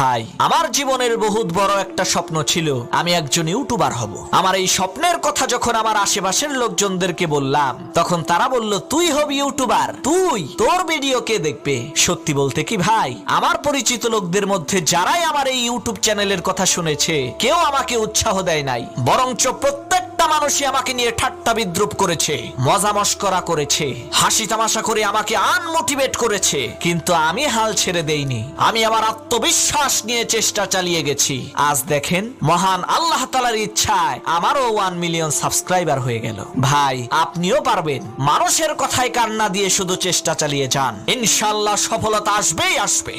ভাই, আমার জীবনের বহুত বড় একটা স্বপ্ন ছিল, আমি একজন ইউটিউবার হব। আমার এই স্বপ্নের কথা যখন আমার আশেপাশের লোকজনদেরকে বললাম, তখন তারা বলল, তুই হবি ইউটিউবার, তুই, তোর ভিডিও কে দেখবে? সত্যি বলতে কি ভাই, আমার পরিচিত লোকদের মধ্যে যারাই আমার এই ইউটিউব চ্যানেলের কথা শুনেছে, কেউ আমাকে উৎসাহ দেয় নাই, বরঞ্চ প্রত্যেকটা মানুষই আমাকে নিয়ে ঠাট্টা বিদ্রুপ করেছে, মজা মস্করা করেছে, হাসি তামাশা করে আমাকে আনমোটিভেট করেছে। কিন্তু আমি হাল ছেড়ে দেইনি, আমি আমার আত্মবিশ্বাস নিয়ে চেষ্টা চালিয়ে গেছি। আজ দেখেন, মহান আল্লাহ তাআলার ইচ্ছায় আমারও 1 মিলিয়ন সাবস্ক্রাইবার হয়ে গেল। ভাই, আপনিও পারবেন। মানুষের কথায় কান্না দিয়ে শুধু চেষ্টা চালিয়ে যান, ইনশাআল্লাহ সফলতা আসবেই আসবে।